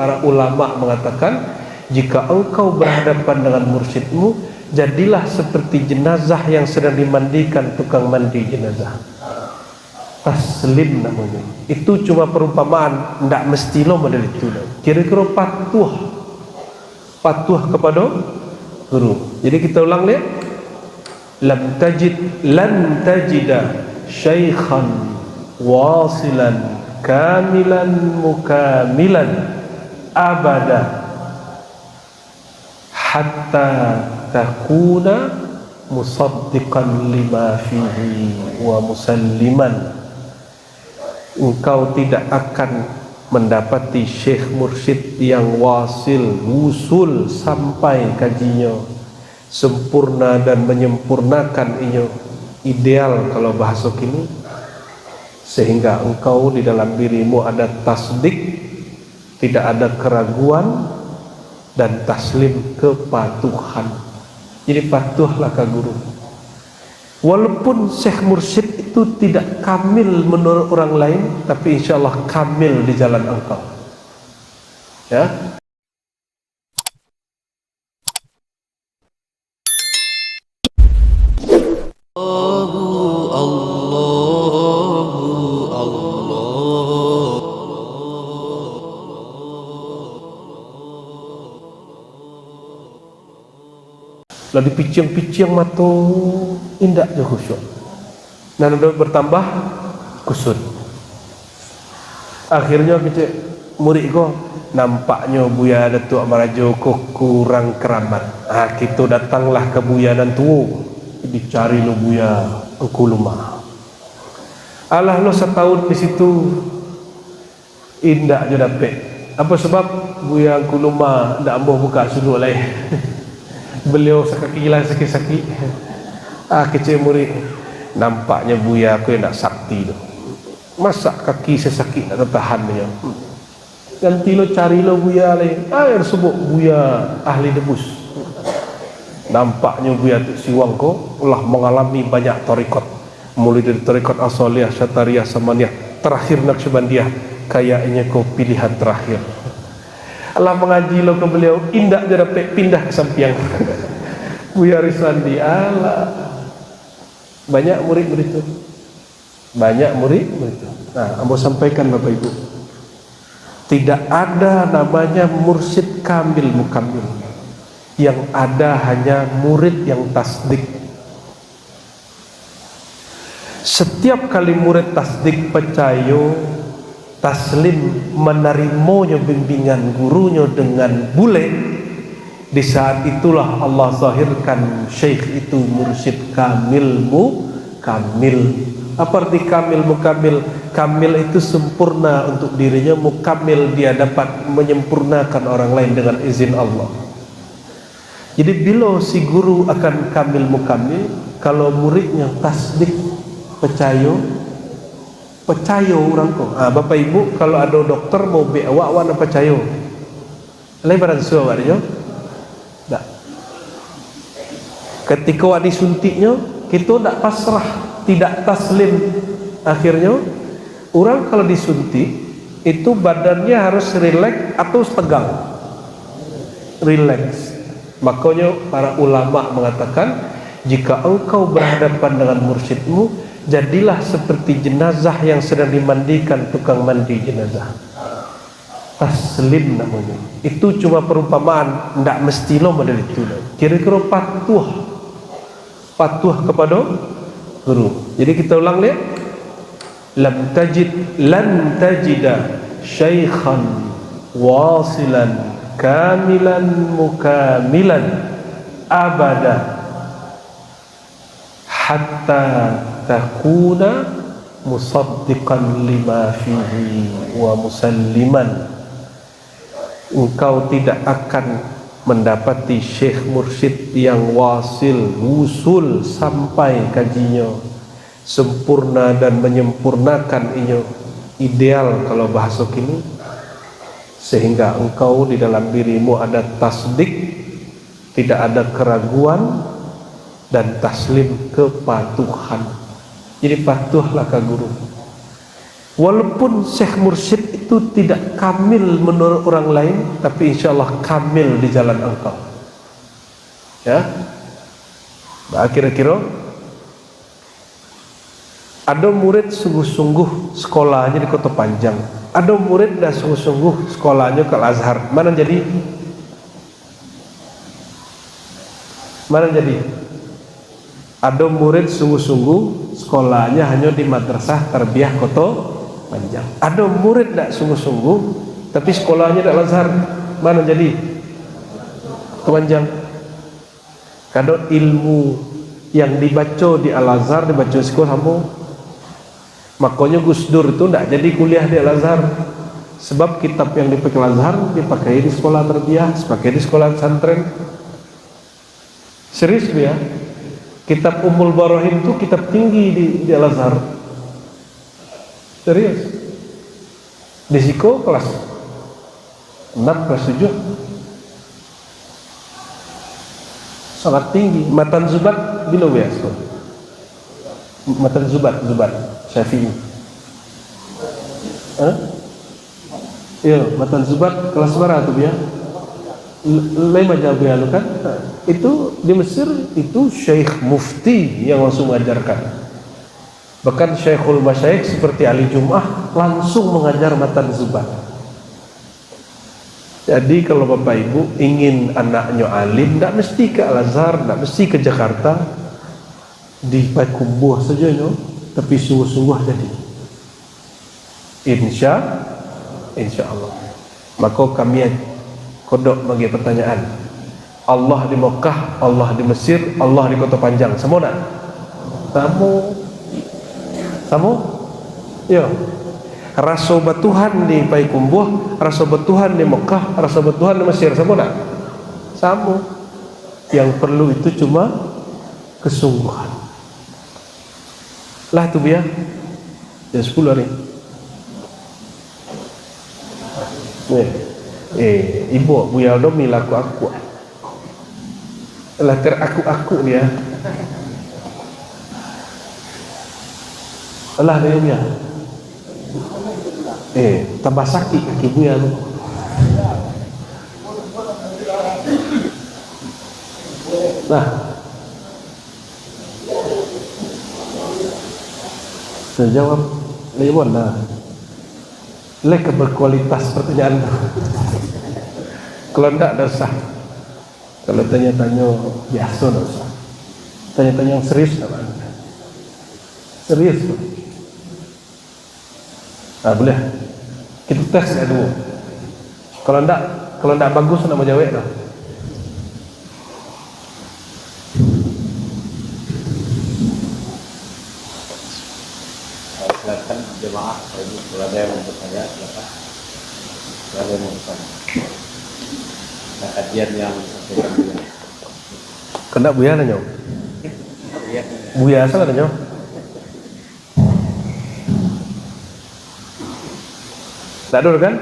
Para ulama mengatakan, jika engkau berhadapan dengan mursyidmu, jadilah seperti jenazah yang sedang dimandikan tukang mandi jenazah. Taslim namanya. Itu cuma perumpamaan, tidak mesti lo model itu. Kira-kira patuh kepada guru. Jadi kita ulang lihat. Lan tajida syaikhan wasilan kamilan mukamilan abada hatta takuna musaddiqan lima fihi wa musalliman. Engkau tidak akan mendapati syekh mursyid yang wusul sampai kajinya sempurna dan menyempurnakan inyo, ideal kalau bahasa kini, sehingga engkau di dalam dirimu ada tasdik, tidak ada keraguan, dan taslim, kepatuhan. Jadi patuhlah ke guru. Walaupun syekh mursyid itu tidak kamil menurut orang lain, tapi insya Allah kamil di jalan engkau. Ya. Lah dipicing-picing mata indah je khusyuk. Dan udah bertambah kusut. Akhirnya kita murid ko nampaknya Buya Datuk Marajo kok kurang keramat. Kita datanglah ke Buya dan tu dicari lo Buya engkau lumah. Alah lo setahun di situ indah je dapat. Apa sebab Buya engkau lumah ndak ambo buka sudut lain. Beliau sakit lah sakit-sakit. Kecil murid, nampaknya Buya aku yang nak sakti tu. Masa kaki saya sakit nak tahan dia. Ganti lo cari lo Buya lain. Air sebut Buya ahli debus. Nampaknya Buya tu siwang ko ulah mengalami banyak tarekat. Mulai dari tarekat Asaliyah, Syatariyah, Samaniyah, terakhir Naqsyabandiyah. Kayaknya kau pilihan terakhir. Allah mengaji lo ke beliau, indah je dapat pindah ke samping. Buya Riswandi, Allah. Banyak murid begitu. Banyak murid begitu. Nah, ambo sampaikan Bapak Ibu. Tidak ada namanya mursyid kamil mukamil. Yang ada hanya murid yang tasdik. Setiap kali murid tasdik percaya, taslim, menerimanya bimbingan gurunya dengan bule, di saat itulah Allah zahirkan syekh itu mursyid kamil mukamil. Apa arti kamil mukamil? Kamil itu sempurna untuk dirinya, mukamil dia dapat menyempurnakan orang lain dengan izin Allah. Jadi bila si guru akan kamil mukamil, kalau muridnya tasdik, percaya orang kok. Bapak Ibu kalau ada dokter mau be awak nak percaya. Lebaran suara dia. Tak. Ketika awak disuntiknya, kita tak pasrah, tidak taslim. Akhirnya orang kalau disuntik itu badannya harus rileks atau tegang. Rileks. Makanya para ulama mengatakan, jika engkau berhadapan dengan mursyidmu, jadilah seperti jenazah yang sedang dimandikan tukang mandi jenazah. Taslim namanya. Itu cuma perumpamaan, tidak mesti lo model itu. Kira-kira patuh kepada guru. Jadi kita ulang lihat. Lan tajida syaikhan wasilan kamilan mukamilan abada hatta takuna musaddiqan lima fihi wa musalliman. Engkau tidak akan mendapati syekh mursyid yang wusul sampai kajinya sempurna dan menyempurnakan inyo, ideal kalau bahasa kini, sehingga engkau di dalam dirimu ada tasdik, tidak ada keraguan, dan taslim, kepatuhan. Jadi patuhlah ke guru. Walaupun syekh mursyid itu tidak kamil menurut orang lain, tapi insya Allah kamil di jalan engkau. Ya, kira-kira ada murid sungguh-sungguh sekolahnya di Kota Panjang, ada murid dah sungguh-sungguh sekolahnya ke Al-Azhar. Mana jadi? Mana jadi? Ada murid sungguh-sungguh sekolahnya hanya di Madrasah Tarbiyah Kota Panjang. Ada murid tak sungguh-sungguh tapi sekolahnya di Al-Azhar. Mana jadi? Kota Panjang. Kadang ilmu yang dibaca di Al-Azhar dibaca di sekolah kamu. Makanya Gus Dur itu tidak jadi kuliah di Al-Azhar, sebab kitab yang dipakai Al-Azhar dipakai di sekolah tarbiyah, dipakai di sekolah pesantren. Serius ya? Kitab Ummul Barahin itu kitab tinggi di Al-Azhar. Serius. Di Siko kelas 6, kelas 7 sangat tinggi. Matan Zubat bila ya? Matan Zubat Syafi'i. Iya, Matan Zubat kelas berapa tuh ya? Lima jauh ya lu kan? Itu di Mesir itu Syekh Mufti yang langsung mengajarkan. Bahkan Syekhul Masyayikh seperti Ali Jum'ah langsung mengajar Matan Zubat. Jadi kalau Bapak Ibu ingin anaknya alim, tidak mesti ke Al-Azhar, tidak mesti ke Jakarta, di Payakumbuh saja tapi sungguh-sungguh jadi. Insya Allah. Maka kami kodok bagi pertanyaan. Allah di Mekah, Allah di Mesir, Allah di Kota Panjang. Semua nak? Sama? Ya. Rasa batuhan di Payakumbuh, rasa batuhan di Mekah, rasa batuhan di Mesir. Semua nak? Sama. Yang perlu itu cuma kesungguhan. Lah tu biar jam 10 hari. Ibu Buya Domi laku aku. Lah aku dia. Lah dia punya. Tambah sakit kaki Buya lu. Nah, saya jawab lewat lah. Lek berkualitas pertanyaan. Kalau enggak ada usah. Kalau tanya-tanya biasa ada usah. Tanya-tanya yang serius tak ada. Serius. Boleh. Kita tes dulu. Kalau enggak bagus nak menjawab dah. Silakan jemaah, kalau ada yang mau bertanya silakan. Kalau ada yang mau bertanya. Nah, kajian yang disampaikan Buya. Kena Buya nanya. Buya salah nanya. Tak ada kan?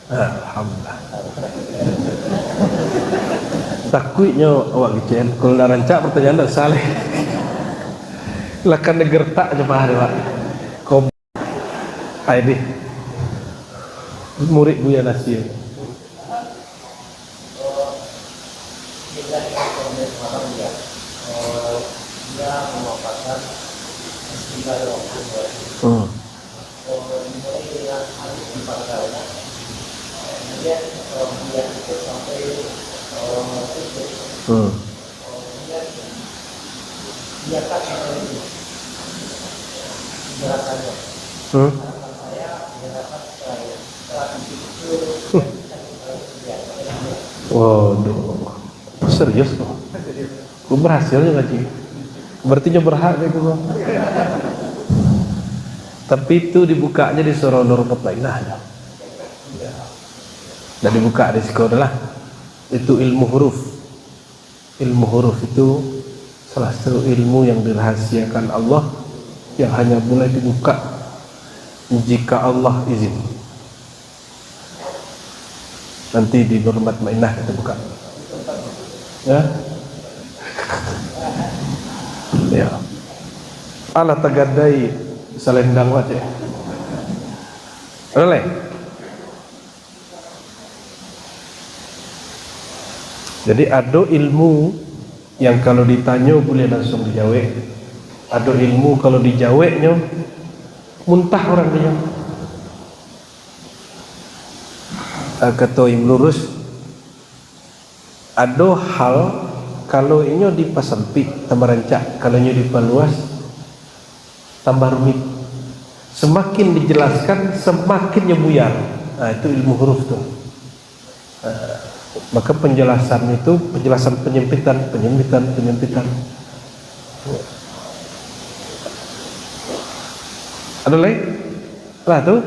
Alhamdulillah. Takutnya awak kecil kalau nak rancak pertanyaan tak salah. Lakan negertak jemaah dia Pak. Ini murid Buya Nasir. Waduh, serius loh. Gue berhasil ya ngaji. Berarti berhak deh gue. Tapi itu dibukanya di surah Nur Mutmainah. Ya. Dan dibuka di sekolah lah. Itu ilmu huruf. Ilmu huruf itu salah satu ilmu yang dirahasiakan Allah yang hanya boleh dibuka jika Allah izin. Nanti di Nur Mutmainah kita buka. Ya. Ya. Ala tagadai selendang aja. Boleh. Jadi ada ilmu yang kalau ditanya boleh langsung dijawab, ada ilmu kalau dijawabnya muntah orang dia. Kata Ibnu Rus, ada hal kalau ini dipasempit tambah rancak, kalau ini diperluas tambah rumit. Semakin dijelaskan semakin buyar. Nah, itu ilmu huruf tuh. Maka penjelasan itu penjelasan penyempitan. Ada lagi? Lah tuh.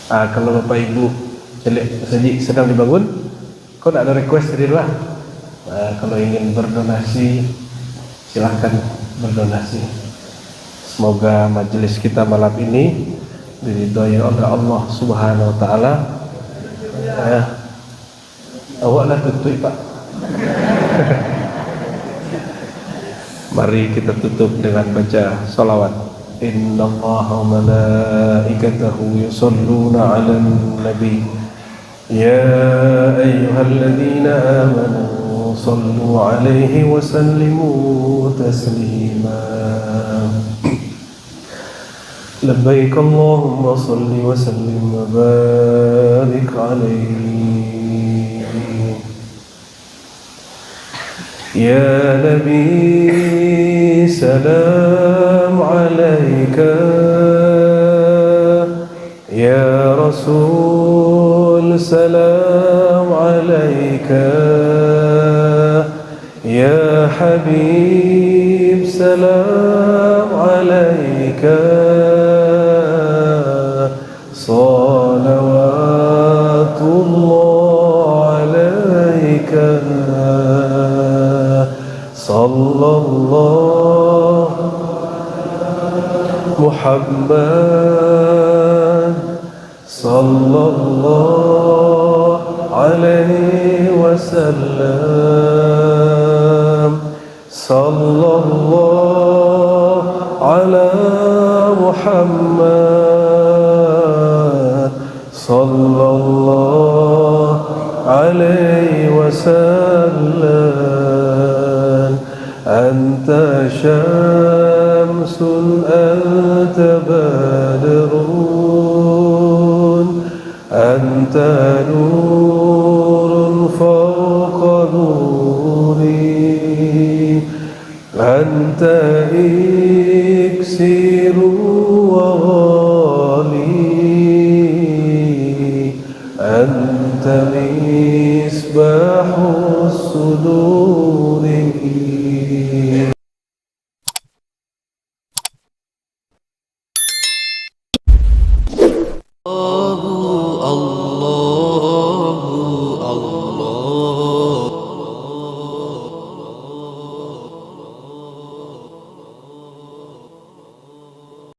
Kalau Bapak Ibu sedang dibangun, kau tidak ada request dari luar. Kalau ingin berdonasi, silahkan berdonasi. Semoga majelis kita malam ini diridhoi oleh Allah Subhanahu wa taala. Awaklah tutup, Pak. Mari kita tutup dengan baca salawat. Innallaha wa malaikatahu yusholluna 'alan nabi. Ya ayyuhalladzina amanu shallu 'alaihi wa sallimu taslima. Labbaik Allahumma shalli wa sallim wa barik 'alaihi. Ya Nabi salam alaika, Ya Rasul salam alaika, Ya Habib salam alaika, salawatullah alaika, sallallahu Muhammad sallallahu alaihi wasallam, sallallahu ala Muhammad sallallahu alaihi wasallam. Anta syamsun anta badrun, anta nurun fawqa nuri, anta iksiru wa ghali, anta misbahu suduri.